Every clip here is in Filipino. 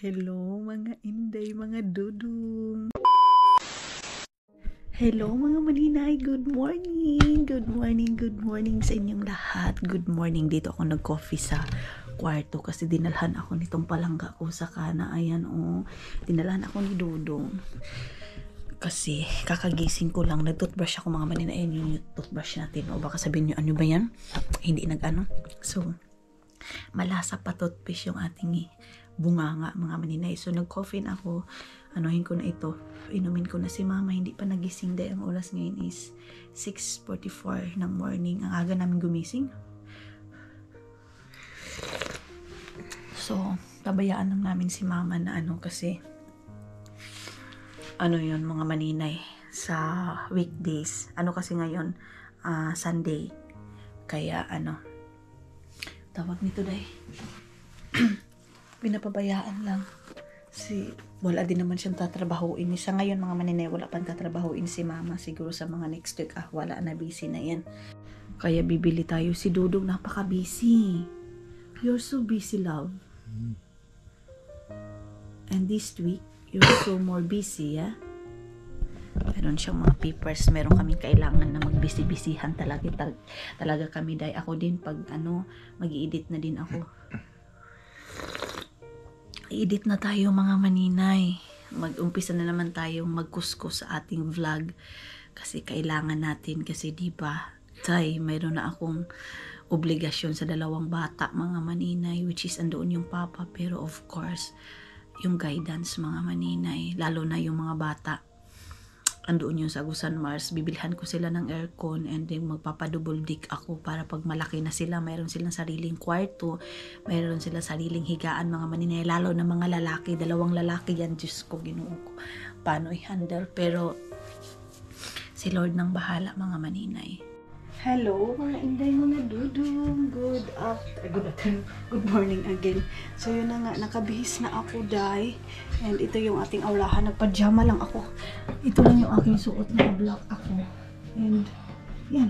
Hello mga inday, mga dudong. Hello mga maninay, good morning. Good morning, good morning sa inyong lahat. Good morning. Dito ako nag-coffee sa kwarto kasi dinalhan ako nitong palangga ko sa kana. Ayan dinalhan ako ni Dudong. Kasi kakagising ko lang, nag-toothbrush ako mga maninay. Ayan yung toothbrush natin. O baka sabihin nyo, ano ba yan? Hindi nag-ano. So, malasa pa toothpaste yung ating bunganga mga maninay. So nag-coffee na ako, anuhin ko na ito, inumin ko na si mama, hindi pa nagising dahil ang oras ngayon is 6:44 ng morning. Ang aga namin gumising. So tabayaan lang namin si mama na kasi yun mga maninay, sa weekdays kasi ngayon Sunday, kaya tawag nito dahil pinapabayaan lang. Wala din naman siyang tatrabahuin. Sa ngayon mga maninay, wala pang tatrabahuin si mama. Siguro sa mga next week, wala na, busy na yan. Kaya bibili tayo. Si Dudong napaka-busy. You're so busy, love. And this week, you're so more busy, yeah? Meron siyang mga papers, meron kaming kailangan na magbisi-bisihan talaga kami dahil ako din pag mag-i-edit na din ako. I-edit na tayo mga maninay. Mag-umpisa na naman tayong magkuskus sa ating vlog kasi kailangan natin kasi diba mayroon na akong obligasyon sa dalawang bata mga maninay, which is andoon yung papa, pero of course yung guidance mga maninay, lalo na yung mga bata andoon yung sa Agusan Mars, bibilhan ko sila ng aircon and then magpapadouble dick ako para pag malaki na sila, mayroon silang sariling kwarto, mayroon silang sariling higaan mga maninay, lalo na mga lalaki, dalawang lalaki yan, Diyos ko, Ginoo ko, paano i-handle, pero si Lord nang bahala mga maninay. Hello mga inday, mga dudong, good afternoon, good morning again. So yun na nga, nakabihis na ako day, and ito yung ating aulahan, nagpajama lang ako. Ito lang yung aking suot, naka-black ako, and yan,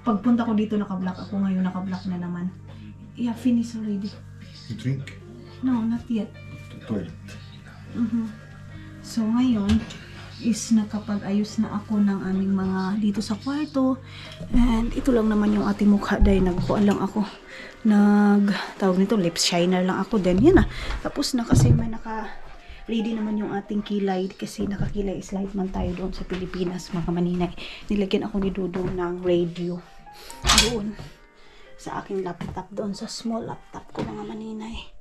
pagpunta ko dito naka-black ako, ngayon naka-black na naman. Yeah, finish already. You drink? No, not yet. The toilet. So ngayon is nakapag-ayos na ako ng aming mga dito sa kwarto, and ito lang naman yung ating mukha dahil nagkuhan lang ako, tawag nito lip shiner lang ako, then yan na, tapos na kasi may ready naman yung ating kilay kasi nakakilay slide man tayo doon sa Pilipinas mga maninay. Nilagyan ako ni Dudong ng radio doon sa aking laptop, doon sa small laptop ko mga maninay.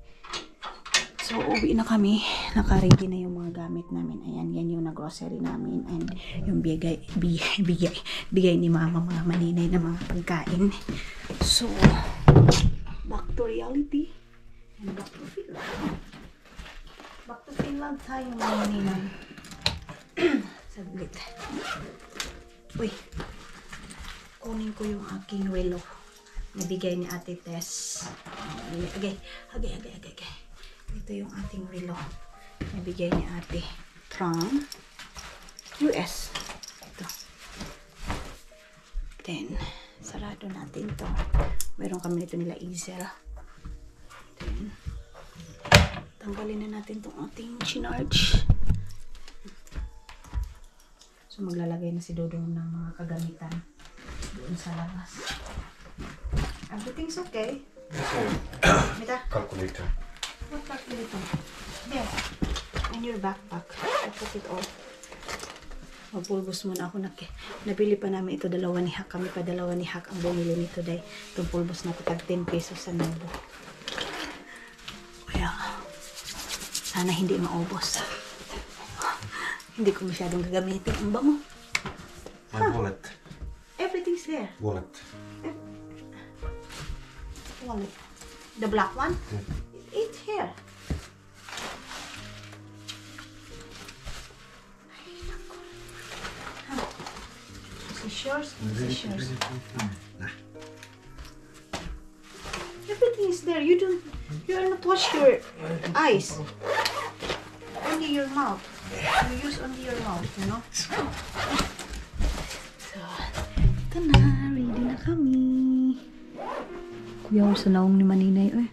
So, uwi na kami. Naka-ready na yung mga gamit namin. Ayan, yan yung nag-grocery namin. And yung bigay ni mama mga maninay na mga pagkain. So, back to reality. And back to Finland. Back to Finland tayo mga maninay. Saglit. Uy. Kunin ko yung aking relo. Nabigay ni Ate Tess. Okay. Ito yung ating relo. Nabigay ni ate from US. Ito. Then, sarado natin to. Meron kami nito nila Ezel. Then, tanggalin na natin tong ating charge. So, maglalagay na si Dudong ng mga kagamitan doon sa labas. Everything's okay. Mita? Calculator. What calculator? There. In your backpack. I put it all. Magpulbos muna ako. Nabili pa namin ito, dalawa ni Hak. Kami pa dalawa ni Hak ang bumili nito dahil itong pulbos na ito tag 10 pesos sa Nobo. Kaya sana hindi maubos. Hindi ko masyadong gagamitin. Ang bango. My wallet. Everything's there. Wallet. Wallet. The black one? It's here. Is it yours? Everything is there. You are not wash your eyes. Only your mouth. You use only your mouth, you know? So, ito na. Ready na kami. Kuya, sa naong ni Maninay,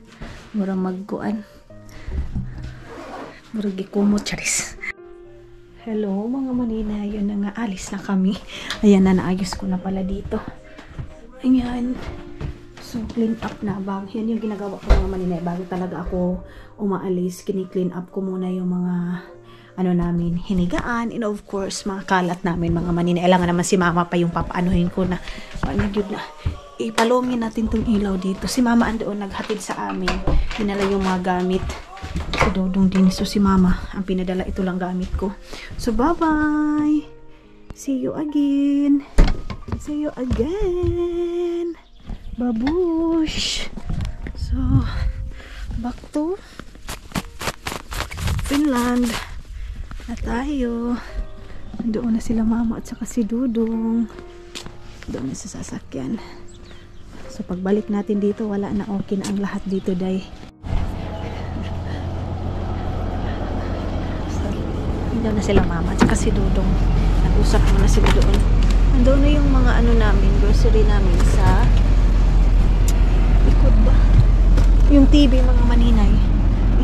mura magkuan. Murag kumot, charis. Hello mga manina, yun na nga, alis na kami. Ayan na, naayos ko na pala dito. Ayan. So, clean up na. Yan yung ginagawa ko mga manina. Bago talaga ako umaalis, kini-clean up ko muna yung mga namin, hinigaan, and of course, mga kalat namin mga manina. Kailangan naman si mama pa yung papaanuhin ko na, ipalongin natin tong ilaw dito. Si mama andoon naghatid sa amin. Dinala yung mga gamit. Si Dodong din. So, si mama ang pinadala. Ito lang gamit ko. So, bye-bye. See you again. See you again. Babush. So, back to Finland na tayo. Doon na sila mama at saka si Dudong. Doon na sa sasakyan. So, pagbalik natin dito, wala na, okay na ang lahat dito, day. So, doon na sila mama at saka si Dudong. Nag-usap muna sila doon. Nandoon na yung mga namin, grocery namin sa likod ba? Yung TV mga maninay.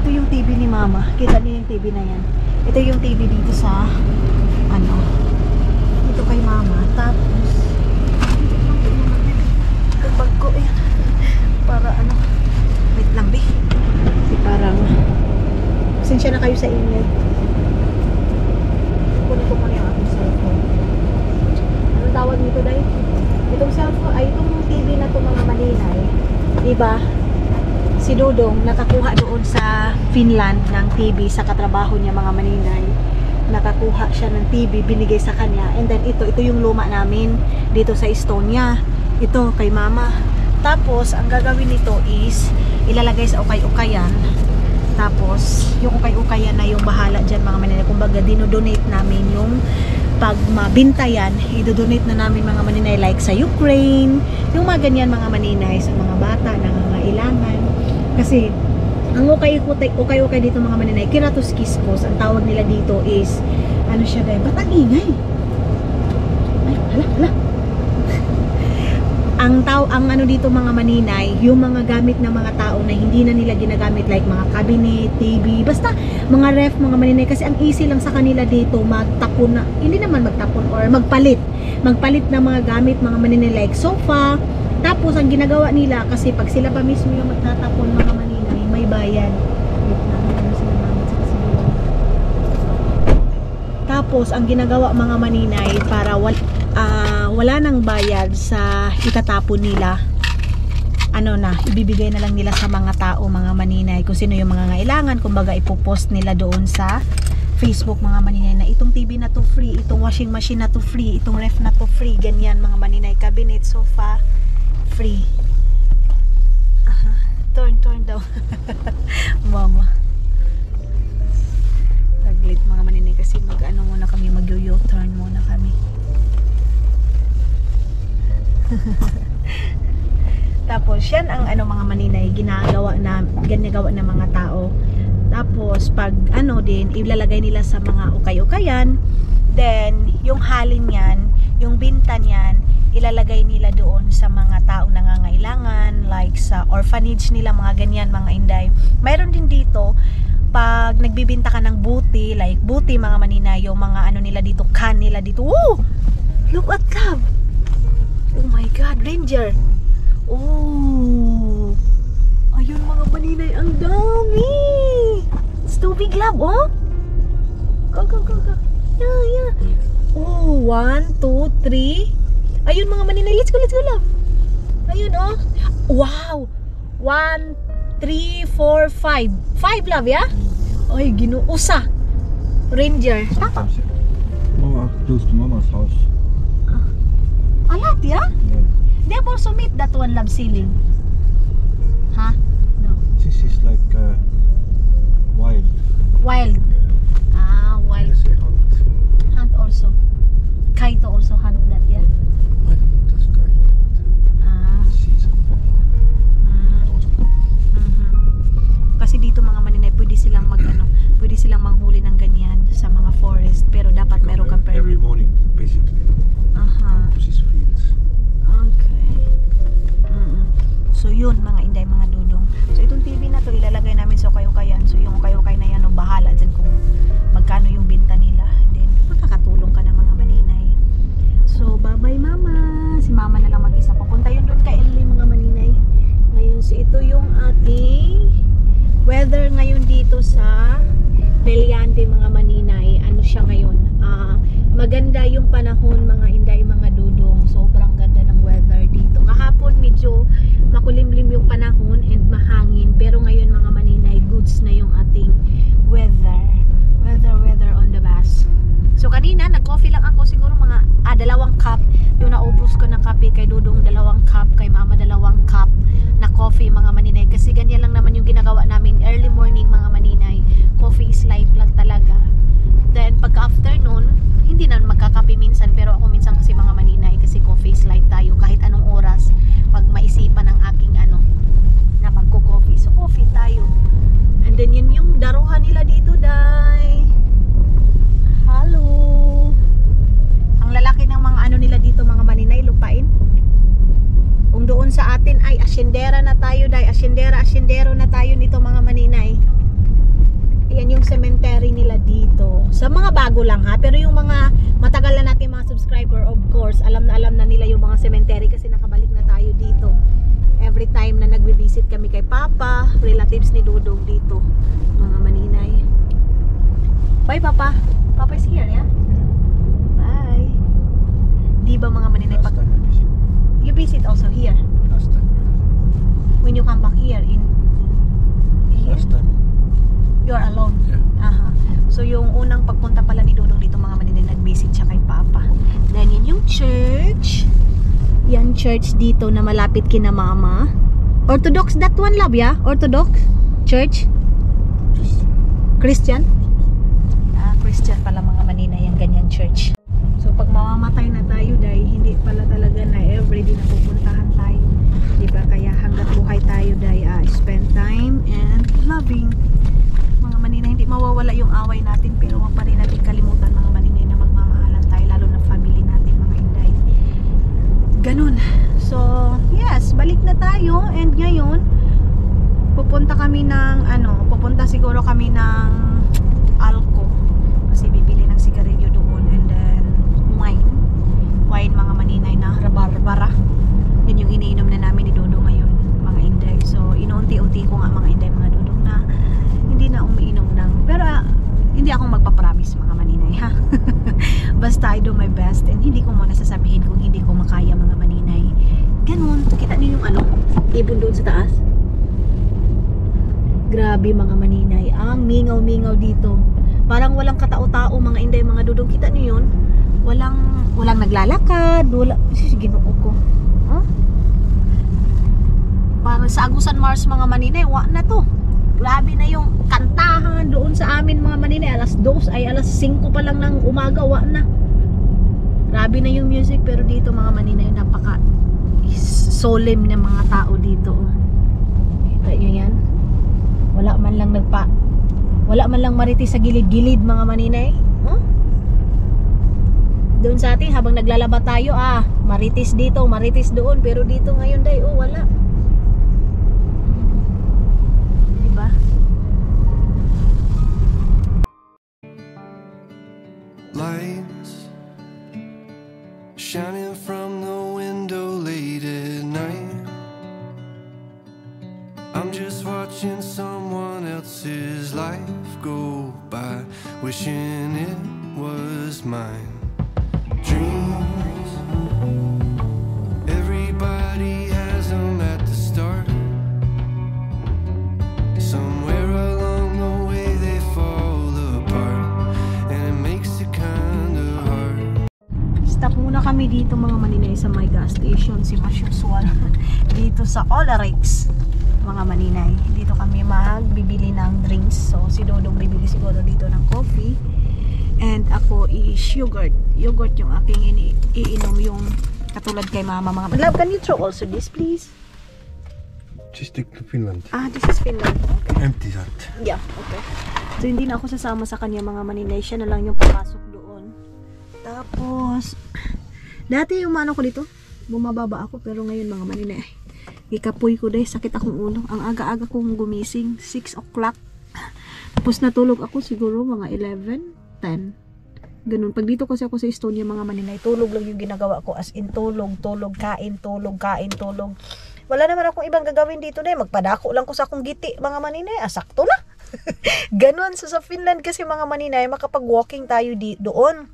Ito yung TV ni mama. Kita niyo yung TV na yan. Ito yung TV dito sa ito kay mama. Tapos itong bag ko para wait lang be. Kasi parang pasensya na kayo sa ingay. Kunin ko muna yung aking cellphone. Anong tawag nito dahil? Itong cellphone ay itong TV na to mga maninay. Diba? Si Dudong nakakuha doon sa Finland ng TV sa katrabaho niya mga maninay. Nakakuha siya ng TV, binigay sa kanya. And then ito yung luma namin dito sa Estonia. Ito kay mama. Tapos ang gagawin nito is ilalagay sa ukay-ukayan. Tapos yung ukay-ukayan na yung bahala dyan mga maninay. Kumbaga dinodonate namin yung pag mabinta yan, idodonate na namin mga maninay like sa Ukraine, yung mga ganyan mga maninay sa mga bata na nangangailangan. Kasi ang ukay-ukay dito mga maninay, Kiratos Kiskos, ang tawag nila dito is siya dahil, ba't ang ingay? Ay, hala. ang dito mga maninay, yung mga gamit ng mga tao na hindi na nila ginagamit like mga cabinet, TV, basta mga ref mga maninay, kasi ang easy lang sa kanila dito magtapon na, hindi naman magtapon or magpalit ng mga gamit mga maninay like sofa. Tapos ang ginagawa nila, kasi pag sila pa mismo yung magtatapon mga maninay, may bayad. Tapos ang ginagawa mga maninay para wala nang bayad sa itatapon nila, ibibigay na lang nila sa mga tao mga maninay kung sino yung mga ngailangan. Kumbaga ipopost nila doon sa Facebook mga maninay na itong TV na to free, itong washing machine na to free, itong ref na to free, ganyan mga maninay, cabinet, sofa free. Turn daw. Mama taglit mga maninay kasi muna kami, mag-u-turn muna kami. Tapos yan ang mga maninay ginagawa ng mga tao. Tapos pag din ilalagay nila sa mga ukay-ukayan, then yung halin yan, yung binta niyan, ilalagay nila doon sa mga taong nangangailangan like sa orphanage nila, mga ganyan mga inday. Mayroon din dito pag nagbibinta ka ng buti, like buti mga maninay, yung mga nila dito, can nila dito. Oh! Look at Cab! Oh my God, Ranger! Oh! Ayun mga maninay, ang dami! It's too big, love, oh! Go! Yeah. Oh, 1, 2, 3. Ayun mga maninay, let's go, love! Ayun, oh! Wow! 1, 3, 4, 5. 5, love, yeah? Ay, ginuusa. Ranger. Sometimes, Mama, close to Mama's house. A lot, yeah? Yeah. They have also made that one, love, ceiling. Huh? No. This is like wild. Wild. Ah, wild. Yes, a hunt. Hunt also. Kaito also hunt that, yeah? I don't know this guy. Ah. Season. Kasi dito mga maninay, pwede silang pwede silang manghuli ng ganyan sa mga forest, pero dapat meron kang Every permit. morning, basically. To these fields. Okay. So yun mga inday, mga dudong. So itong TV na to ilalagay namin sa dito sa Beliante mga maninay. Ano siya ngayon? Maganda yung panahon mga inday, mga dudong. Sobrang ganda ng weather dito. Kahapon medyo makulimlim yung panahon and mahangin. Pero ngayon mga maninay, goods na yung ating weather. Weather on the bus. So kanina, nag-coffee lang ako siguro mga 2 cup. Yung naubos ko ng kape kay Dudong 2 cup, kay Mama 2 cup na coffee mga maninay. Kasi ganyan lang naman yung ginagawa namin early morning mga maninay. Coffee is life lang talaga. Then pagka afternoon, hindi na magkakape minsan, pero ako minsan kasi mga maninay kasi coffee is life tayo kahit anong oras pag maisipan ng aking na magko-coffee. So coffee tayo. And then yun yung daruhan nila dito, day. Hello. Ang lalaki ng mga nila dito mga maninay, lupain. Kung doon sa atin ay asyendera na tayo, day. Asyendero na tayo nito mga maninay. Yan yung cemetery nila dito. Sa mga bago lang ha, pero yung mga matagal na natin mga subscriber, of course, alam na nila yung mga cemetery kasi nakabalik na tayo dito. Every time na nagbe-visit kami kay Papa, relatives ni Dudong dito, mga maninay. Bye Papa. Papa is here, yeah? Bye. Di ba mga maninay pag you visit also here? Last time. When you come back here in here? Last time. You are alone? Yeah. Aha. So yung unang pagpunta pala ni Dudong dito mga maninay, nag-visit siya kay Papa. Then yun yung church. Yan church dito na malapit kina Mama. Orthodox that one, love, yeah? Orthodox church? Christian? Christian pala mga maninay ang ganyan church. So pag mamamatay na tayo, day, hindi pala talaga na everyday na pupuntahan tayo. Diba? Kaya hanggat buhay tayo, day, spend time and loving. Mga maninay, hindi mawawala yung away natin, pero wag pa rin natin kalimutan mga maninay na magmamahalan tayo, lalo na family natin mga inday. Ganun. So yes, balik na tayo and ngayon pupunta kami ng pupunta siguro kami ng Alco kasi bibili ng sigarilyo doon and then wine mga maninay na barbara. Yun yung iniinom na namin ni Dodo ngayon mga inday. So inuunti-unti ko nga mga inday, mga Dudong na hindi na umiinom ng, pero hindi akong magpapromise mga maninay ha. Basta I do my best and hindi ko muna sasabihin kung hindi ko makaya mga maninay. Ganun. Kita niyo yung ibon doon sa taas? Grabe mga maninay, ang mingaw-mingaw dito. Parang walang katao-tao mga inday, mga Dudong. Kita niyo yun? Walang naglalakad, Ginoo ko. Huh? Parang sa Agusan Mars mga maninay, na to. Grabe na yung kantahan doon sa amin mga maninay. Alas 2 ay alas 5 pa lang ng umaga, na. Grabe na yung music, pero dito mga maninay, napaka solemn na mga tao dito. Kita nyo yan? Wala man lang maritis sa gilid-gilid mga maninay. Huh? Doon sa atin habang naglalaba tayo, maritis dito, maritis doon, pero dito ngayon day, wala. Diba? Lights shining from the window late at night. I'm just watching someone else's life go by, wishing it was mine. Dreams, everybody has them at the start. Somewhere along the way they fall apart, and it makes it kinda hard. Stop muna kami dito mga maninay sa my gas station, si Mas usual. Dito sa Olarex mga maninay. Dito kami magbibili ng drinks. So si Dodong bibili siguro dito ng coffee. And ako is yogurt. Yogurt yung aking iinom, yung katulad kay Mama mga. Love, can you throw also this please? Just stick to Finland. This is Finland. Okay. Empty that. Yeah, okay. So hindi na ako sasama sa kanya mga maninay. Siya na lang yung papasok doon. Tapos dati yung ko dito, bumababa ako, pero ngayon mga maninay, ikapoy ko dahil sakit akong ulo. Ang aga-aga kong gumising, 6 o'clock. Tapos natulog ako siguro mga 11, 10. Ganun. Pag dito kasi ako sa Estonia mga maninay, tulog lang yung ginagawa ko. As in tulog, kain, tulog. Wala naman akong ibang gagawin dito na. Magpadako lang ko sa akong giti mga maninay. Sakto na. Ganon. So sa Finland kasi mga maninay, makapag-walking tayo doon.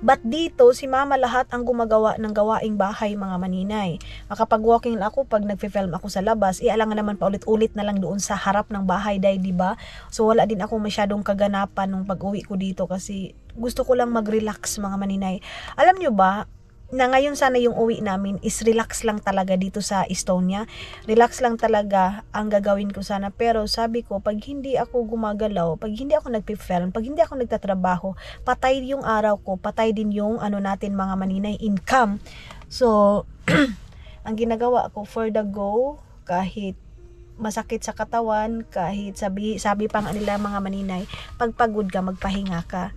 But dito, si mama lahat ang gumagawa ng gawaing bahay, mga maninay. Makapag-walking lang ako pag nagfi-film ako sa labas. Alangan naman paulit-ulit na lang doon sa harap ng bahay, dahil diba? So wala din ako masyadong kaganapan nung pag-uwi ko dito kasi gusto ko lang mag-relax, mga maninay. Alam nyo ba, na ngayon sana yung uwi namin is relax lang talaga dito sa Estonia. Relax lang talaga ang gagawin ko sana. Pero sabi ko, pag hindi ako gumagalaw, pag hindi ako nagpi-film, pag hindi ako nagtatrabaho, patay yung araw ko, patay din yung natin mga maninay, income. So, ang ginagawa ko for the go, kahit masakit sa katawan, kahit sabi pa nga nila mga maninay, pag pagod ka, magpahinga ka.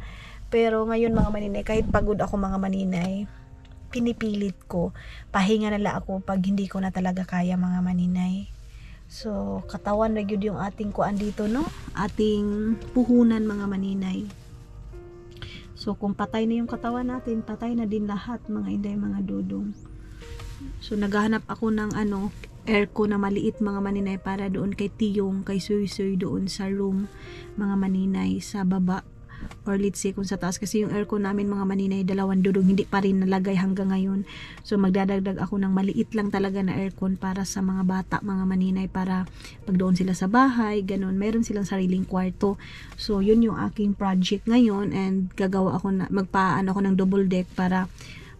Pero ngayon mga maninay, kahit pagod ako mga maninay, pinipilit ko, pahinga nala ako pag hindi ko na talaga kaya, mga maninay. So, katawan na yun yung ating kuan dito, no? Ating puhunan, mga maninay. So, kung patay na yung katawan natin, patay na din lahat, mga inday, mga dudong. So, naghahanap ako ng aircon na maliit, mga maninay, para doon kay Tiyong, kay Suy doon sa room, mga maninay, sa baba. Or let's say kung sa taas, kasi yung aircon namin mga maninay, 2 dudong, hindi pa rin nalagay hanggang ngayon. So magdadagdag ako ng maliit lang talaga na aircon para sa mga bata, mga maninay, para pag doon sila sa bahay, ganun, meron silang sariling kwarto. So yun yung aking project ngayon, and gagawa ako magpaano ako ng double deck para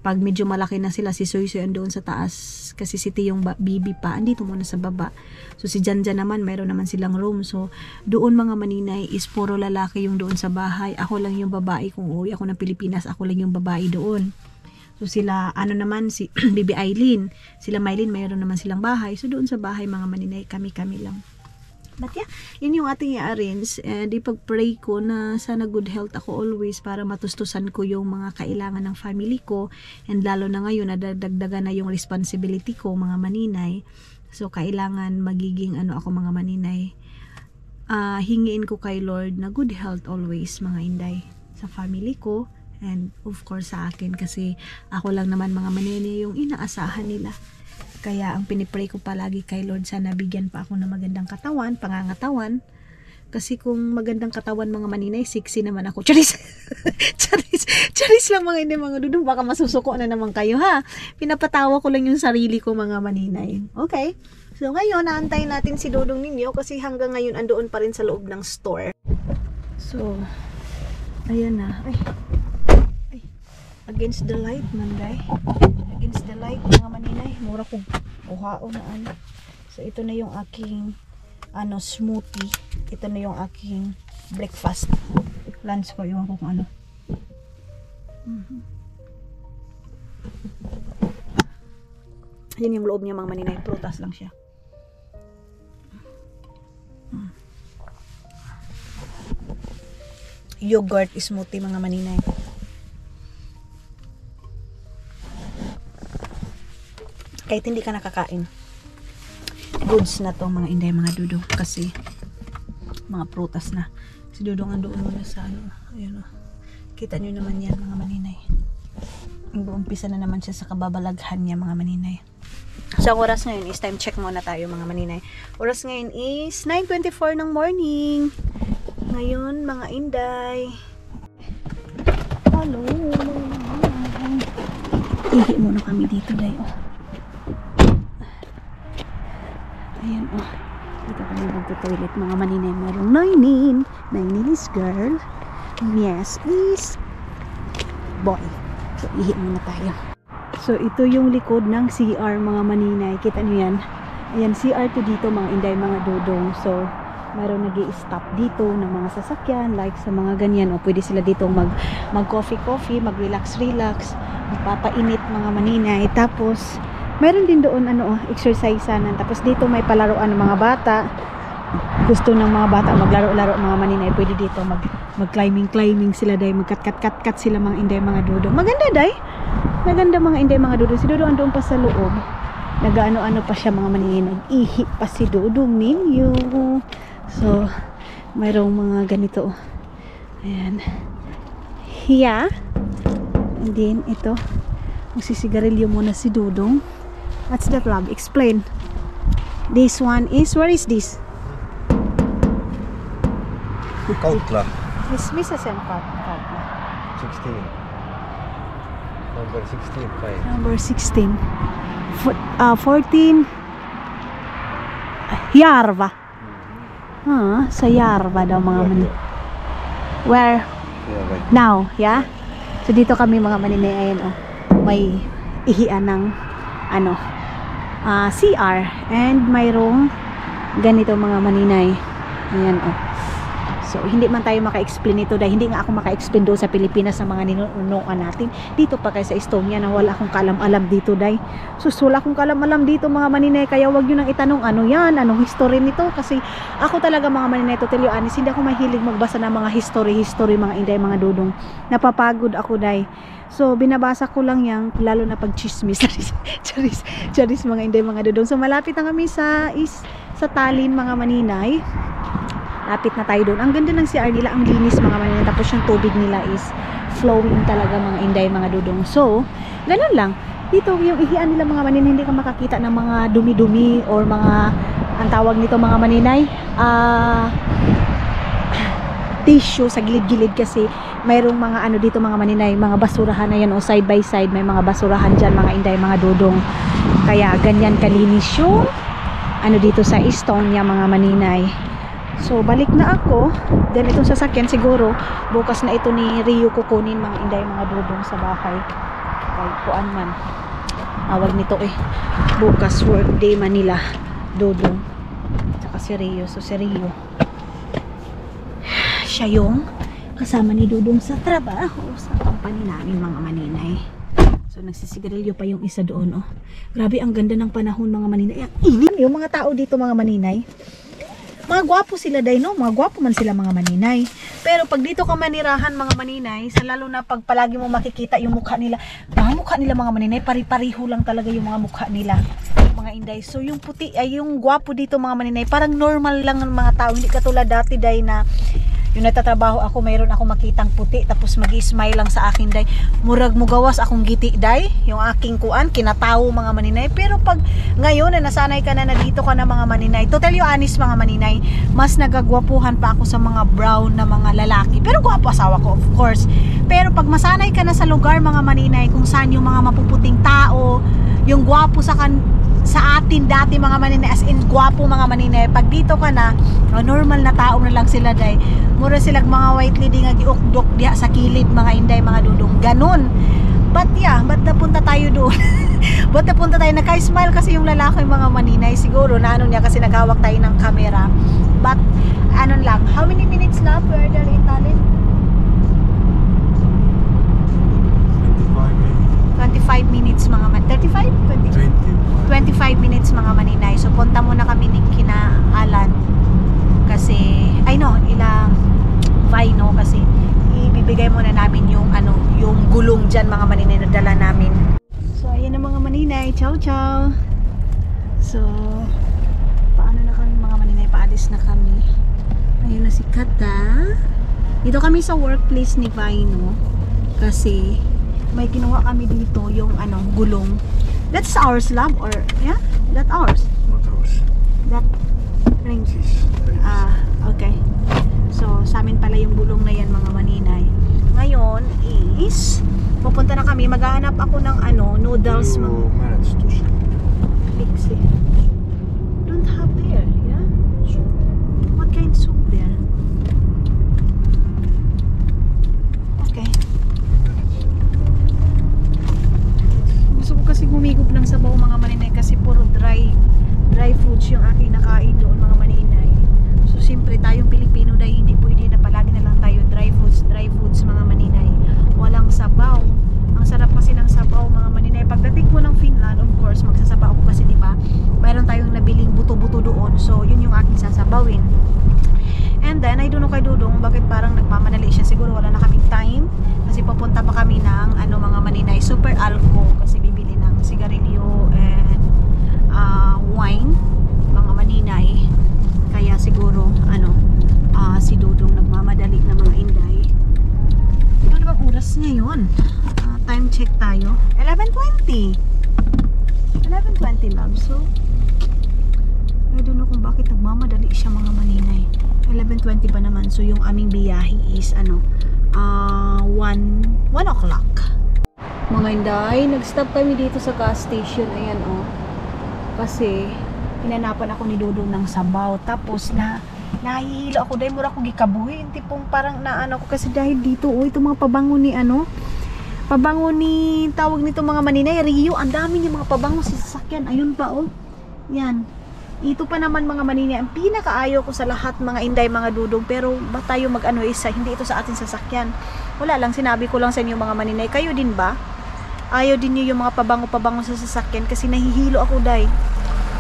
pag medyo malaki na sila, si Soy doon sa taas, kasi si Tiyong Bibi pa andito muna sa baba. So si Janjan naman, mayroon naman silang room. So doon mga maninay is puro lalaki yung doon sa bahay. Ako lang yung babae, kung uwi ako ng Pilipinas, ako lang yung babae doon. So sila, naman, si Bibi Aileen, sila Mylene, mayroon naman silang bahay. So doon sa bahay mga maninay, kami lang. But yeah, yun yung ating i-arrange, and ipag-pray ko na sana good health ako always para matustusan ko yung mga kailangan ng family ko, and lalo na ngayon na dagdagan na yung responsibility ko, mga maninay. So kailangan magiging ako, mga maninay, hingiin ko kay Lord na good health always, mga inday, sa family ko, and of course sa akin, kasi ako lang naman, mga maninay, yung inaasahan nila. Kaya ang pinipray ko palagi kay Lord, sana bigyan pa ako ng magandang katawan, pangangatawan. Kasi kung magandang katawan, mga maninay, sexy naman ako. Charis! Charis lang, mga hindi, mga dudong. Baka masusuko na naman kayo, ha? Pinapatawa ko lang yung sarili ko, mga maninay. Okay? So ngayon, naantay natin si Dudong ninyo kasi hanggang ngayon andoon pa rin sa loob ng store. So, ayan na. Ay. Against the light, manday. Against the light, mga maninay. Mura kong kuhao na So ito na yung aking smoothie. Ito na yung aking breakfast. Lunch ko, iwan ko kung ano. Yan yung loob niya, mga maninay. Prutas lang siya. Yogurt smoothie, mga maninay. Kahit hindi ka nakakain, goods na to, mga inday, mga dudong, kasi mga prutas na. Si Dudong andoon muna sa ayun, kita nyo naman yan, mga maninay. Umpisa na naman siya sa kababalaghan niya, mga maninay. So ang oras ngayon is, time check muna tayo, mga maninay. Oras ngayon is 9:24 ng morning. Ngayon, mga inday, hello, ihi muna kami dito, day. Ayan, dito kami magto-toilet, mga maninay. Merong Nainis girl. Yes, please. Boy. So, ihi muna tayo. So, ito yung likod ng CR, mga maninay. Kita nyo yan. Ayan, CR to dito, mga inday, mga dodong. So, mayroon nag-i-stop dito ng mga sasakyan, like sa mga ganyan. O, pwede sila dito mag-coffee, mag-relax, magpapainit, mga maninay. Tapos, meron din doon exercise-anan. Tapos dito may palaruan ng mga bata. Gusto ng mga bata maglaro-laro, mga maninay, pwede dito mag-climbing sila, day. Magkat-kat sila, mga inday, mga dudong. Maganda, day. Maganda, mga inday, mga dudong. Si Dudong andoon pa sa loob. Nag-ano pa siya, mga maninay. Nag-ihi pa si Dudong ninyo. So, mayroong mga ganito. Ayan. Yeah. And then, ito. Magsisigarilyo muna si Dudong. What's that, love? Explain. This one is, where is this? Kautla. Missä sen Kautla? 16. Number 16. Fine. Number 16. 14. Järva. Sa Järva daw mga Manina. Where? Yeah, right. Now, yeah? So dito kami mga Maninay, ayan oh. May ihian ng ano, CR and mayroong ganito mga Maninay. Ayan oh. So hindi man tayo maka-explain ito dahil hindi nga ako maka-explain doon sa Pilipinas sa mga ninunuan natin. Dito pa kayo sa Estonia na wala akong kalam-alam dito dahil. So wala akong kalam-alam dito mga Maninay, kaya wag nyo nang itanong ano yan, anong history nito, kasi ako talaga mga Maninay, to tell you honest, hindi ako mahilig magbasa ng mga history mga Inday, mga dudong. Napapagod ako dahil. So binabasa ko lang yan, lalo na pag chismis. charis mga Inday, mga dudong. So malapit na kami sa Tallinn mga Maninay. Lapit na tayo doon. Ang ganda ng CR nila, ang linis mga Maninay. Tapos yung tubig nila is flowing talaga mga Inday, mga dudong. So, ganun lang. Dito, yung ihian nila mga Maninay, hindi ka makakita ng mga dumi-dumi or mga, ang tawag nito mga Maninay, tissue sa gilid-gilid kasi mayroong mga ano dito mga Maninay, mga basurahan na yan o side by side. May mga basurahan dyan mga Inday, mga dudong. Kaya ganyan kalinis yung ano dito sa Estonia mga Maninay. So balik na ako. Then itong sasakyan siguro bukas na ito ni Rio kukunin mga Inday, mga dudong sa bahay. Kay kuan man awag nito bukas work day Manila dudong tsaka si Rio. So si Rio siya yung kasama ni dudong sa trabaho sa company namin mga Maninay. So nagsisigarilyo pa yung isa doon oh. Grabe ang ganda ng panahon mga Maninay. Ang init yung mga tao dito mga Maninay. Mga gwapo sila day no, mga gwapo man sila mga Maninay. Pero pag dito ka manirahan mga Maninay, sa lalo na pag palagi mo makikita yung mukha nila, mga Maninay, pari-pariho lang talaga yung mga mukha nila, mga Inday. So yung puti ay yung gwapo dito mga Maninay, parang normal lang ng mga tao, hindi katulad dati day na yung natatrabaho ako, mayroon ako makitang puti tapos magi-smile lang sa akin day, murag mugawas akong giti day, yung aking kuan kinatawo mga Maninay. Pero pag ngayon na nasanay ka na dito ka na mga Maninay, to tell you honest mga Maninay, mas nagagwapuhan pa ako sa mga brown na mga lalaki, pero gwapo asawa ko of course. Pero pag masanay ka na sa lugar mga Maninay kung saan yung mga mapuputing tao, yung gwapo sa atin dati mga Maninay, as in gwapo mga Maninay, pag dito ka na normal na tao na lang sila day, mura silang mga white lady nga giukdok diha sa kilid mga Inday, mga dudong, ganun. But yeah, ba't napunta tayo doon? Ba't napunta tayo, naka-smile kasi yung lalaki mga Maninay, siguro na ano niya kasi naghawak tayo ng camera. But ano lang, how many minutes na we are there in Tallinn? 25 minutes mga 35? 25 minutes mga Maninay. So punta muna kami ni kina Alan kasi ilang Vino kasi ibibigay muna namin yung yung gulong dyan mga Maninay na dala namin. So ayan na mga Maninay, ciao ciao. So paano na kami mga Maninay, paalis na kami. Ayun na si Kata. Dito kami sa workplace ni Vino kasi may kinuha kami dito yung gulong. That's ours, love, or yeah, that ours. What else? That ring. This. Okay. So sa amin pala yung gulong na yan mga Maninay. Ngayon is pupunta na kami, maghahanap ako ng noodles. You managed to see. Pixie. Don't have there, yeah? Soup. What kind of soup there? Okay. Gusto ko kasi humigop ng sabaw mga Maninay kasi puro dry foods yung aking nakain doon mga Maninay. So siyempre tayong Pilipino dahil hindi pwede na palagi na lang tayo dry foods mga Maninay. Walang sabaw. Ang sarap kasi ng sabaw mga Maninay. Pagdating ko ng Finland, of course magsasabaw ako kasi diba mayroon tayong nabiling buto-buto doon. So yun yung aking sasabawin. And then I don't know kay Dudong bakit parang nagmamadali siya. Siguro wala na kaming time kasi papunta pa kami ng mga Maninay, Super Alco, kasi bibili ng sigarilyo and wine mga Maninay. Kaya siguro si Dudong nagmamadali na mga Inday. Ano bang oras ngayon? Time check tayo. 11:20 love. So I don't know kung bakit nagmamadali siya mga Maninay. 11:20 pa naman. So yung aming biyahe is 1 o'clock. Mga Inday, nag-stop kami dito sa gas station. Ayan kasi hinanapan ako ni Dudong ng sabaw. Tapos nahihilo ako dahil mura ko gikabuhin. Tipong parang naano ko kasi dahil dito itong mga pabango ni pabango ni tawag nito mga Maninay, Rio. Ang dami niya mga pabango sa sasakyan. Ayun pa yan. Ito pa naman mga Maninay, ang pinakaayaw ko sa lahat mga Inday, mga Dudong, pero ba tayo isa, hindi ito sa ating sasakyan. Wala lang, sinabi ko lang sa inyo mga Maninay. Kayo din ba? Ayaw din niyo yung mga pabango-pabango sa sasakyan kasi nahihilo ako day.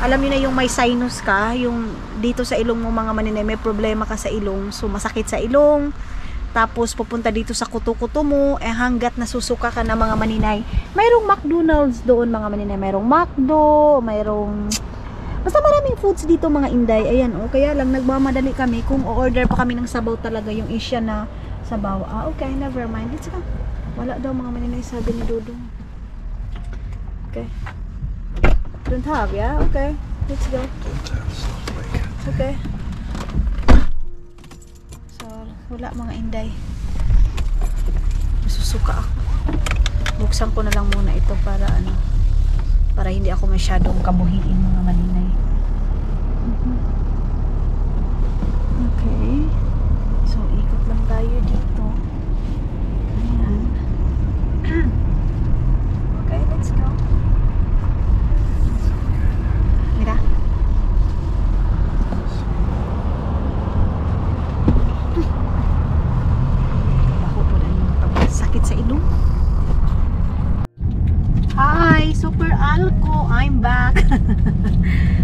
Alam niyo na yung may sinus ka, yung dito sa ilong mo mga Maninay, may problema ka sa ilong, so masakit sa ilong. Tapos pupunta dito sa kuto-kuto mo, hanggat nasusuka ka na mga Maninay. Mayroong McDonald's doon mga Maninay, mayroong McDo, mayroong basta maraming foods dito mga Inday. Ayan kaya lang nagmamadali kami kung o-order pa kami ng sabaw talaga, yung Asia na sabaw. Okay, never mind. Let's go. Wala daw mga Maninay, sabi ni Dudong. Okay. Don't have, yeah? Okay. Let's go. Okay. So, wala mga Inday. Masusuka ako. Buksan ko na lang muna ito para para hindi ako masyadong kabuhiin mga Maninay. Okay. So, ikot lang tayo dito. Ayan. Okay, let's go. Mira. Baho po na yung sakit sa ilong. Hi, Super Alco. I'm back.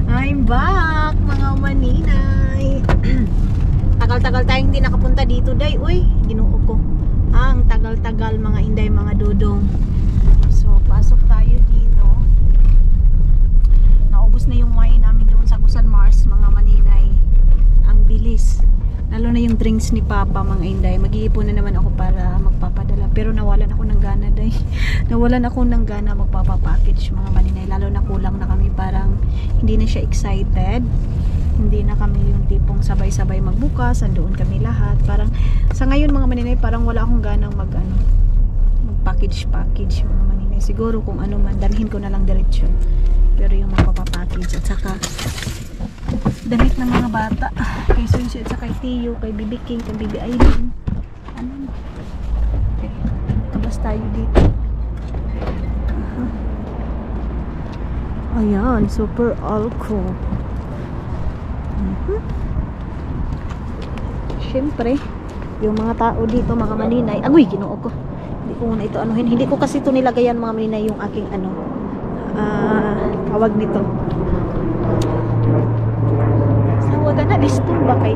I'm back, mga Maninay. Tagal-tagal tayong hindi nakapunta dito, day. Uy, ginuo ko. Ang tagal-tagal mga Inday, mga Dudong. So, pasok tayo dito. Naubos na yung wine namin doon sa Gusan Mars, mga Maninay. Ang bilis. Lalo na yung drinks ni Papa, mga Inday. Mag-iipon na naman ako para magpapadala. Pero nawalan ako ng gana, day. Nawalan ako ng gana magpapapackage, mga Maninay. Lalo na kulang na kami, parang hindi na siya excited. Hindi na kami yung tipong sabay-sabay magbukas, andoon kami lahat. Parang sa ngayon mga Maninay, parang wala akong ganang mag-package mga Maninay. Siguro kung ano man, dalhin ko na lang diretso. Pero yung magpapapackage at saka damit ng mga bata kay Sunsi at saka kay Tiyo, kay Bibi King, kay Bibi Aileen. Okay, tabas tayo dito. Ayan, Super Alco. Siyempre, yung mga tao dito, mga Maninay. Agoy, ginoo ko. Hindi ko muna ito anuhin. Hindi ko kasi ito nilagayan, mga Maninay, yung aking tawag nito. Sawagan na, disturba kay.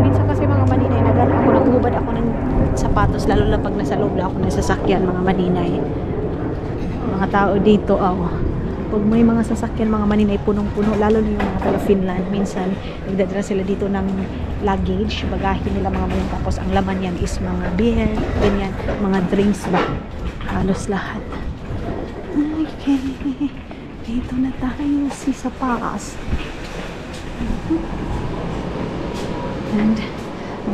Minsan kasi mga Maninay, naghubad ako ng sapatos, lalo lang pag nasa loob na ako ng sasakyan, mga Maninay. Mga tao dito, pag may mga sasakyan, mga Maninay, punong-puno, lalo na yung mga taga Finland, minsan nagdadala sila dito ng luggage, bagahe nila mga Maninay, tapos ang laman yan is mga beer, ganyan, mga drinks ba, halos lahat. Okay, dito na tayo sa Paas. And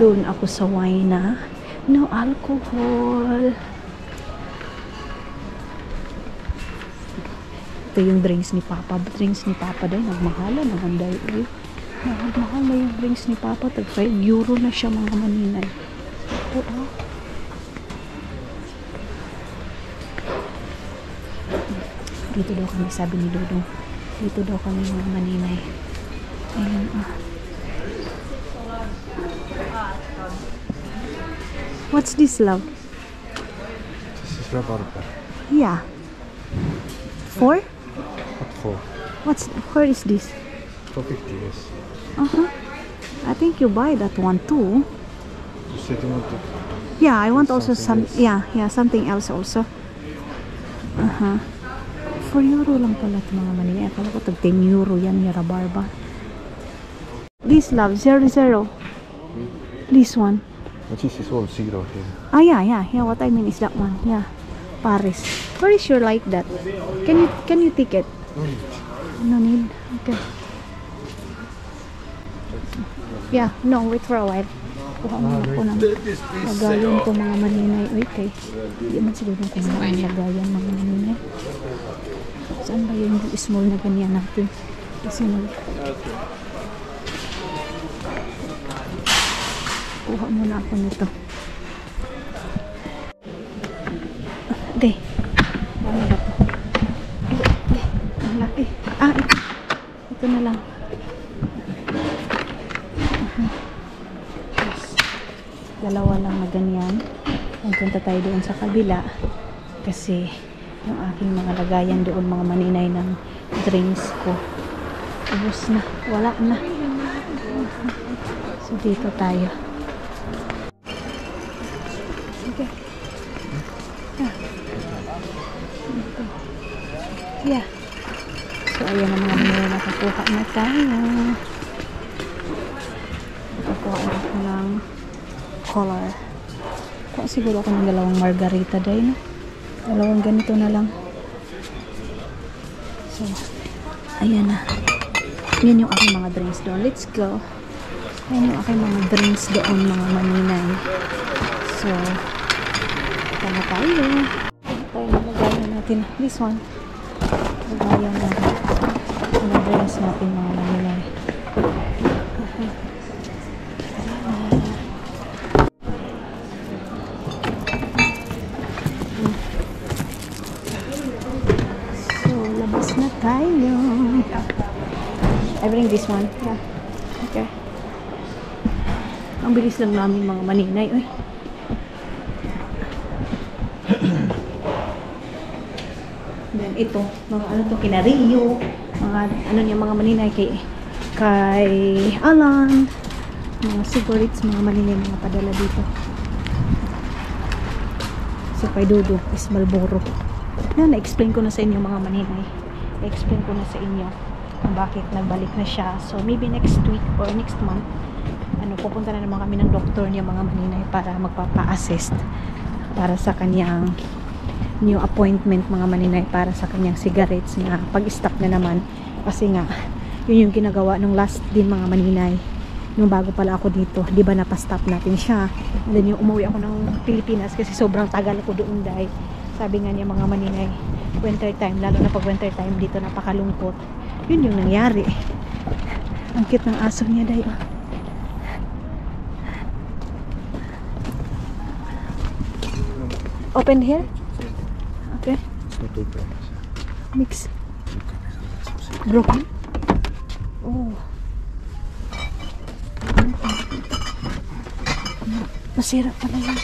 doon ako sa wine na no alcohol. Ito yung drinks ni Papa. Drinks ni Papa dahil nagmahala, maganda yun. Mahal na yung drinks ni Papa. Tag 5 euro na siya, mga Maninay. Oo. Dito daw kami, sabi ni Dudong. Dito daw kami, mga Maninay. Ayan, What's this, love? This is rabarber. Yeah. 4? What for? Where is this? 450, yes. I think you buy that one too. You said you want to... Yeah, I want also some. Something else. Yeah, something else also. 4 euro lang pala ito, mga Maninay. Akala ko tag 10 euro yan, yung rabarba. This, love, 00. This one. But this is all zero here. Yeah. What I mean is that one. Yeah, Paris. Where is your like that? Can you take it? No need. No need. Okay. Yeah, no, wait for a while. Kuha muna ko ng lagayan ko mga maninay. Uy, kay, hindi man siguro kung mga lagayan mga maninay. Saan ba yung small na ganyan natin? Kasi kuha muna ako nito. Ate, ano ba ito? Ang laki. Ah, ito. Ito na lang. Dalawa lang na ganyan. Punta tayo doon sa kabila kasi yung aking mga lagayan doon, mga maninay ng drinks ko, ubos na, wala na. So dito tayo. Okay. Yeah. So ayan ang mga maninay, nakakuha na tayo. Nakakuha na ako ng color. Kuha siguro ako ng dalawang margarita dahil, no? Dalawang ganito na lang. So, ayan na. Yan yung aking mga drinks doon. Let's go. Yan yung aking mga drinks doon, mga maninay. So, ito na tayo. Ito yung lagayan natin. This one. Lagayan natin. Mga drinks natin, mga maninay. Na tayo. I bring this one. Yeah. Okay. Ang bilis lang namin mga maninay. Uy. Then ito, mga ano to, kina Rio, mga ano niya, mga maninay kay Alan, mga cigarettes, mga maninay, mga padala dito. So kay Dodo is Marlboro. Na-explain ko na sa inyo mga maninay. I-explain ko na sa inyo kung bakit nagbalik na siya. So maybe next week or next month, pupunta na naman kami ng doktor niya mga maninay para magpapa-assist para sa kanyang new appointment mga maninay, para sa kanyang cigarettes na pag-stop na naman. Kasi nga, yun yung ginagawa nung last din mga maninay. Nung bago pala ako dito, di ba napastop natin siya. And then yung umuwi ako ng Pilipinas kasi sobrang tagal ko doon dahil sabi nga niya mga maninay, winter time, lalo na pag winter time dito napakalungkot. Yun yung nangyari. Ang cute ng aso niya dahil. Open here? Okay. Mix. Broken? Oh. Masira pala yan.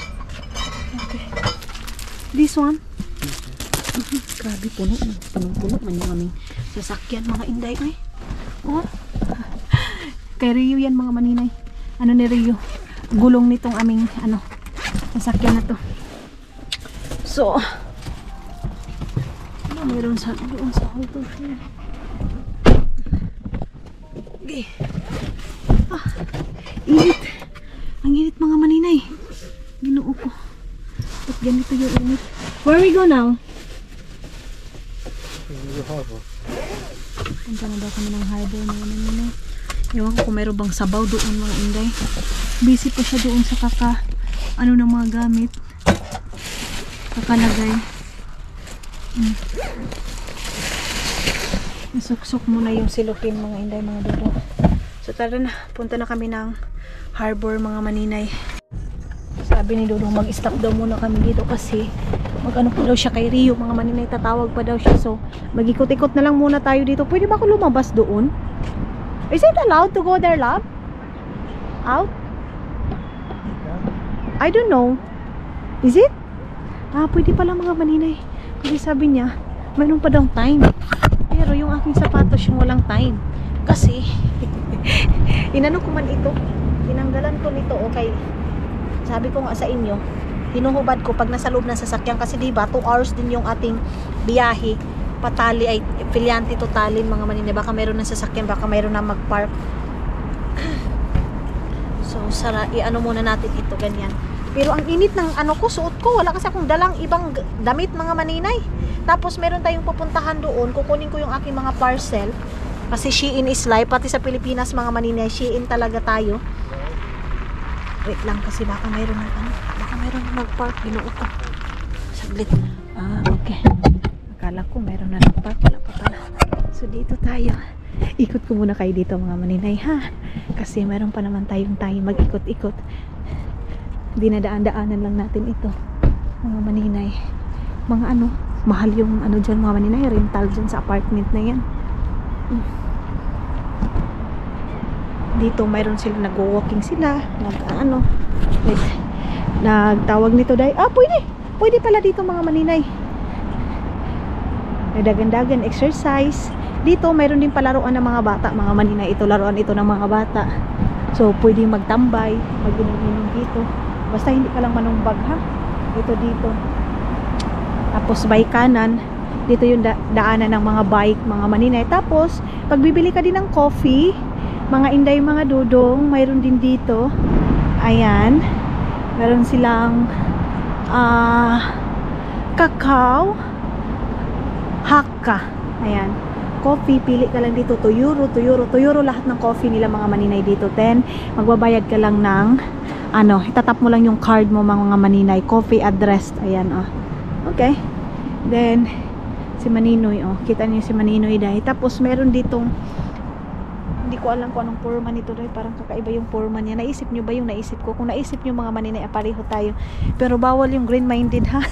Okay. This one? Grabe, puno man yung aming sasakyan mga inday. Ay. Oh. Kay Rio yan mga maninay. Ano ni Rio? Gulong nitong aming sasakyan na to. So, meron sa doon sa auto siya. Okay. Init. Ang init mga maninay. Ginoo ko. Ba't ganito yung init? Where we go now? Punta na daw kami ng harbor mga maninay. Ewan ko kung meron bang sabaw doon mga inday. Busy pa siya doon sa ng mga gamit. Kakalagay. Nasuksok muna yung silupin mga inday, mga dudo. So tara na, punta na kami ng harbor mga maninay. Sabi ni Dudong mag-stop daw muna kami dito kasi mag-ano pa daw siya kay Rio mga maninay, tatawag pa daw siya. So mag-ikot-ikot na lang muna tayo dito. Pwede ba ako lumabas doon? Is it allowed to go there, love? Out? I don't know. Is it? Pwede pala mga maninay. Kasi sabi niya, mayroon pa daw time. Pero yung aking sapatos yung walang time. Kasi, inano ko man ito. Tinanggalan ko nito, okay. Sabi ko nga sa inyo, hinuhubad ko pag nasa loob ng sasakyan. Kasi diba, 2 hours din yung ating biyahe. Patali ay Filiante to Tallinn mga maninay. Baka mayroon ng sasakyan, baka mayroon na mag-park. So, i-ano muna natin ito, ganyan. Pero ang init ng suot ko, wala kasi akong dalang ibang damit mga maninay. Tapos meron tayong pupuntahan doon, kukunin ko yung aking mga parcel Kasi Shein is live. Pati sa Pilipinas mga maninay, Shein talaga tayo. Wait lang kasi baka mayroon ng ano. Baka mayroon ng nag-park. Binuo ko. Saglit. Okay. Akala ko mayroon na nag-park. Wala pa pala. So dito tayo. Ikot ko muna kayo dito mga maninay ha. Kasi mayroon pa naman tayong time mag-ikot-ikot. Dinadaan-daanan lang natin ito. Mga maninay. Mga ano. Mahal yung ano dyan mga maninay. Rental dyan sa apartment na yan. Dito mayroon sila nag-walking sila nagtawag nito dahil pwede pala dito mga maninay, nagdagan-dagan exercise dito. Mayroon din palaruan ng mga bata mga maninay. Ito laruan ito ng mga bata, so pwede magtambay, mag-inom dito, basta hindi ka lang manumbag ha. Ito dito, tapos by kanan dito yung daanan ng mga bike mga maninay. Tapos pag bibili ka din ng coffee mga inday mga dudong, mayroon din dito. Ayan, meron silang kakao hakka. Ayan, coffee, pili ka lang dito, 2 euro lahat ng coffee nila mga maninay dito. 10, magbabayad ka lang ng ano, itatap mo lang yung card mo mga maninay, coffee address. Ayan okay. Then si Maninoy, kita niyo si Maninoy dahil. Tapos meron ditong, hindi ko alam kung anong forma nito dahil parang kakaiba yung forma niya. Naisip nyo ba yung naisip ko? Kung naisip nyo mga maninay, pareho tayo. Pero bawal yung green minded ha.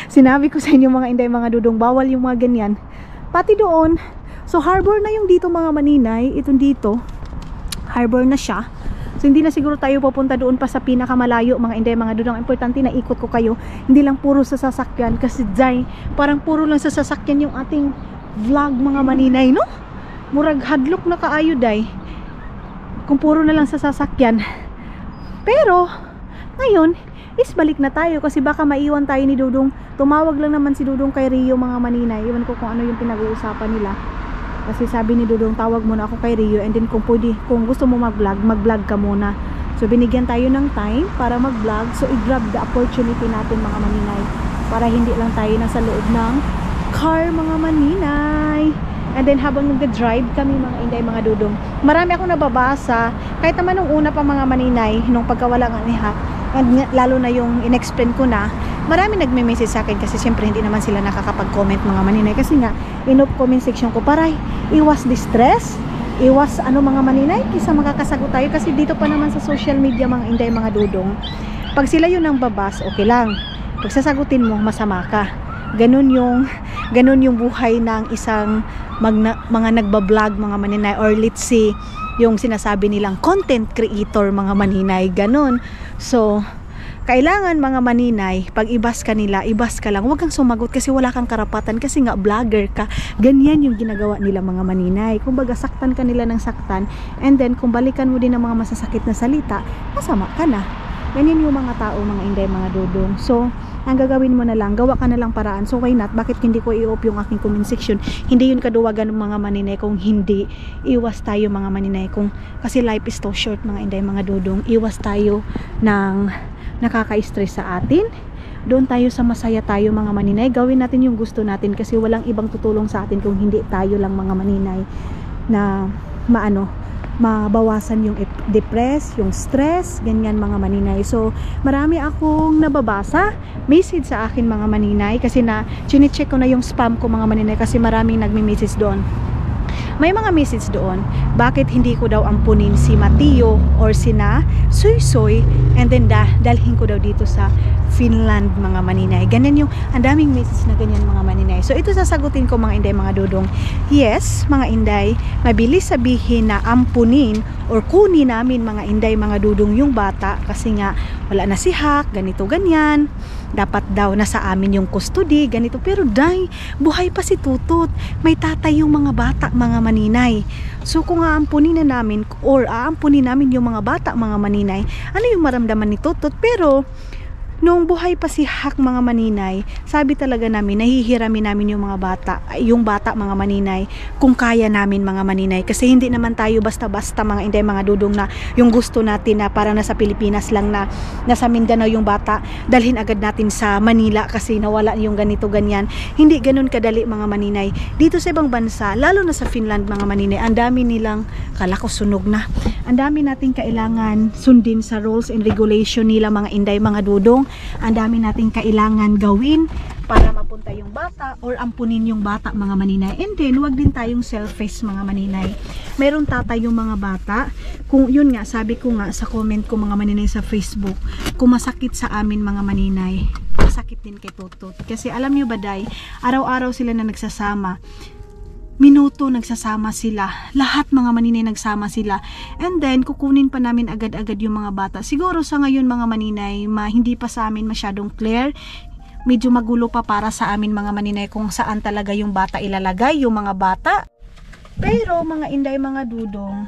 sinabi ko sa inyo mga inday mga dudong, bawal yung mga ganyan. Pati doon, so harbor na yung dito mga maninay. Itong dito, harbor na siya. So hindi na siguro tayo pupunta doon pa sa pinakamalayo mga inday mga dudong. Importante na ikot ko kayo, hindi lang puro sa sasakyan. Kasi dyan, parang puro lang sa sasakyan yung ating vlog mga maninay, no? Murag hadlok na kaayo day kung puro na lang sa sasakyan. Pero ngayon is balik na tayo kasi baka maiwan tayo ni Dudong. Tumawag lang naman si Dudong kay Rio mga maninay. Iwan ko kung ano yung pinag-uusapan nila. Kasi sabi ni Dudong, tawag muna ako kay Rio, and then kung pwede, kung gusto mo mag-vlog ka muna. So binigyan tayo ng time para mag-vlog. So i-grab the opportunity natin mga maninay, para hindi lang tayo nasa loob ng car mga maninay. And then habang nag-drive kami mga inday mga dudong, marami akong nababasa. Kahit naman nung una pa mga maninay, nung pagkawala nga ni Hak, and lalo na yung in-explain ko na, marami nagme-message sa akin kasi siyempre hindi naman sila nakakapag-comment mga maninay. Kasi nga, in-comment section ko para iwas distress, iwas mga maninay, kisa makakasagot tayo. Kasi dito pa naman sa social media mga inday mga dudong, pag sila yun ang babas, okay lang. Pag sasagutin mo, masama ka. Ganun yung buhay ng isang mga nagbablog mga maninay, or let's say yung sinasabi nilang content creator mga maninay, ganun. So kailangan mga maninay, pag ibas ka nila, ibas ka lang, huwag kang sumagot kasi wala kang karapatan, kasi nga vlogger ka. Ganyan yung ginagawa nila mga maninay. Kumbaga saktan ka nila ng saktan, and then kung balikan mo din ng mga masasakit na salita, masama ka na. Ganyan yung mga tao mga inday mga dudong. So ang gagawin mo na lang, gawa ka na lang paraan. So why not? Bakit hindi ko i-off yung aking comment section? Hindi yun kaduwagan ng mga maninay kung hindi. Iwas tayo mga maninay, kasi life is so short mga inday mga dudong. Iwas tayo ng nakaka-stress sa atin. Doon tayo sa masaya tayo mga maninay. Gawin natin yung gusto natin kasi walang ibang tutulong sa atin kung hindi tayo lang mga maninay na mabawasan yung depress, yung stress, ganyan mga maninay. So marami akong nababasa message sa akin mga maninay, kasi na chine-check ko na yung spam ko mga maninay, kasi maraming nagme-message doon. May mga message doon, bakit hindi ko daw ampunin si Mateo or sina Soy, and then dalhin ko daw dito sa Finland mga maninay. Ganyan yung, ang daming message na ganyan mga maninay. So ito sasagutin ko mga inday mga dudong. Yes mga inday, mabilis sabihin na ampunin or kunin namin mga inday mga dudong yung bata, kasi nga wala na si Hak, ganito ganyan, dapat daw nasa amin yung custody, ganito. Pero day, buhay pa si Tutut, may tatay yung mga bata mga maninay. So kung aampunin na namin or aampunin namin yung mga bata mga maninay, ano yung maramdaman ni Tutut? Pero Nung buhay pa si Hak mga maninay, sabi talaga namin, nahihiramin namin yung mga bata, yung bata mga maninay, kung kaya namin mga maninay. Kasi hindi naman tayo basta-basta mga inday mga dudong na yung gusto natin na parang nasa Pilipinas lang na nasa Mindanao yung bata, dalhin agad natin sa Manila kasi nawala yung ganito ganyan. Hindi ganun kadali mga maninay. Dito sa ibang bansa, lalo na sa Finland mga maninay, ang dami nilang, kala ko sunog na, ang dami nating kailangan sundin sa rules and regulation nila mga inday mga dudong. Ang dami nating kailangan gawin para mapunta yung bata or ampunin yung bata mga maninay. And then wag din tayong selfish mga maninay. Meron tatay yung mga bata, kung yun nga sabi ko nga sa comment ko mga maninay sa Facebook, kung masakit sa amin mga maninay, masakit din kay Tutot. Kasi alam nyo ba day, araw-araw sila na nagsasama, minuto nagsasama sila, lahat mga maninay nagsama sila, and then kukunin pa namin agad-agad yung mga bata. Siguro sa ngayon mga maninay, hindi pa sa amin masyadong clear, medyo magulo pa para sa amin mga maninay kung saan talaga yung bata ilalagay, yung mga bata. Pero mga inday mga dudong,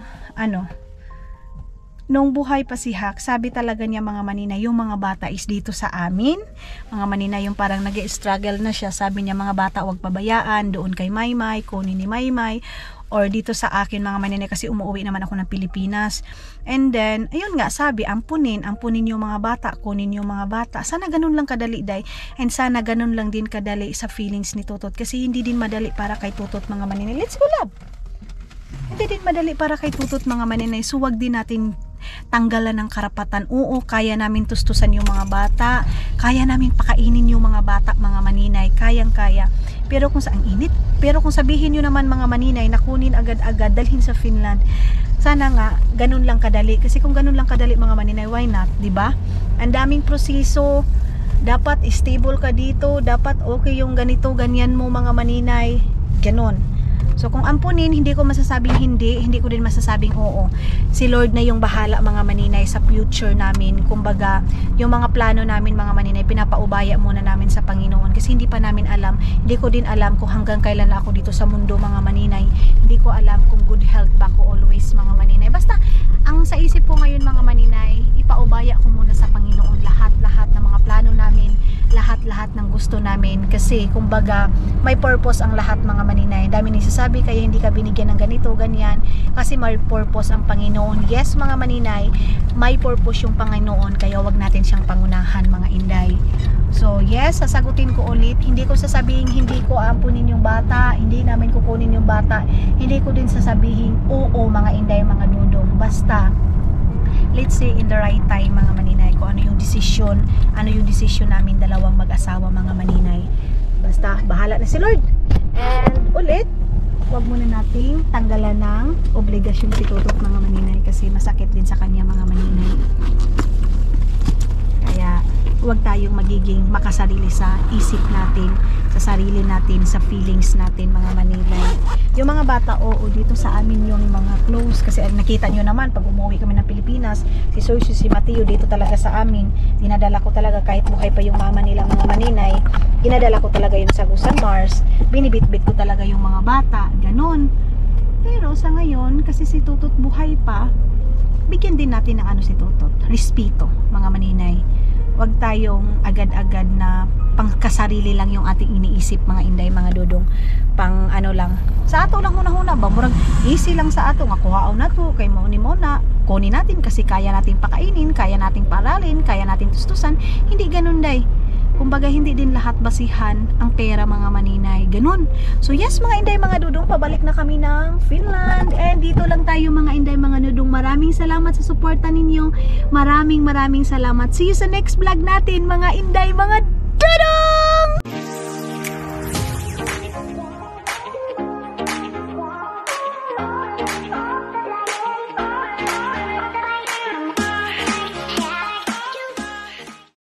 nung buhay pa si Hak, sabi talaga niya mga maninay, yung mga bata is dito sa amin. Mga maninay, yung parang nag-struggle na siya, sabi niya mga bata wag pabayaan, doon kay Maymay, kunin ni Maymay, or dito sa akin mga maninay kasi umuwi naman ako ng Pilipinas. And then, ayun nga, sabi, ampunin yung mga bata, kunin yung mga bata. Sana ganun lang kadali day, and sana ganun lang din kadali sa feelings ni Tutot, kasi hindi din madali para kay Tutot mga maninay. Let's go love! Hindi din madali para kay Tutot mga maninay, so wag din natin tanggalan ng karapatan. Oo, kaya namin tustusan yung mga bata, kaya namin pakainin yung mga bata mga maninay, kayang-kaya. Pero kung saan init, pero kung sabihin nyo naman mga maninay na kunin agad-agad, dalhin sa Finland, sana nga ganun lang kadali. Kasi kung ganun lang kadali mga maninay, why not, diba? Ang daming proseso, dapat stable ka dito, dapat okay yung ganito, ganyan mo mga maninay, ganun. So kung ampunin, hindi ko masasabing hindi ko din masasabing oo. Si Lord na yung bahala mga maninay sa future namin. Kumbaga, yung mga plano namin mga maninay, pinapaubaya muna namin sa Panginoon. Kasi hindi pa namin alam, hindi ko din alam kung hanggang kailan ako dito sa mundo mga maninay. Hindi ko alam kung good health ba ko always mga maninay. Basta, ang sa isip ko ngayon mga maninay, ipaubaya ko muna sa Panginoon lahat-lahat ng mga plano namin, lahat-lahat ng gusto namin. Kasi kumbaga, may purpose ang lahat mga maninay. Dami sabi kaya hindi ka binigyan ng ganito, ganyan, kasi may purpose ang Panginoon. Yes mga maninay, may purpose yung Panginoon, kaya wag natin siyang pangunahan mga inday. So yes, sasagutin ko ulit, hindi ko sasabihin hindi ko ampunin yung bata, hindi namin kukunin yung bata, hindi ko din sasabihin oo mga inday mga dudong. Basta let's say in the right time mga maninay, kung ano yung desisyon namin dalawang mag-asawa mga maninay. Basta bahala na si Lord. And ulit, wag muna nating tanggalan ng obligasyon si Tutot mga maninay, kasi masakit din sa kanya mga maninay. Kaya huwag tayong magiging makasarili sa isip natin, sa sarili natin, sa feelings natin mga maninay. Yung mga bata, oo, dito sa amin yung mga close, kasi nakita nyo naman pag umuwi kami ng Pilipinas, si Soyce, si Mateo dito talaga sa amin. Dinadala ko talaga kahit buhay pa yung mama nila mga maninay, dinadala ko talaga yung sa Gusan Mars, binibitbit ko talaga yung mga bata, ganun. Pero sa ngayon, kasi si Tutot buhay pa, bigyan din natin ng si Tutot, respeto mga maninay. Wag tayong agad-agad na pangkasarili lang yung ating iniisip mga inday mga dudong, pang lang sa ato lang huna-huna ba, murag easy lang sa ato nga kuhaaw na to, kay mauni mo na kunin natin kasi kaya nating pakainin, kaya nating paralin, kaya nating tustusan. Hindi ganun day. Kumbaga hindi din lahat basihan ang pera mga maninay, ganun. So yes mga inday mga dudong, pabalik na kami ng Finland, and dito lang tayo mga inday mga dudong. Maraming salamat sa suporta ninyo, maraming salamat. See you sa next vlog natin mga inday mga dudong.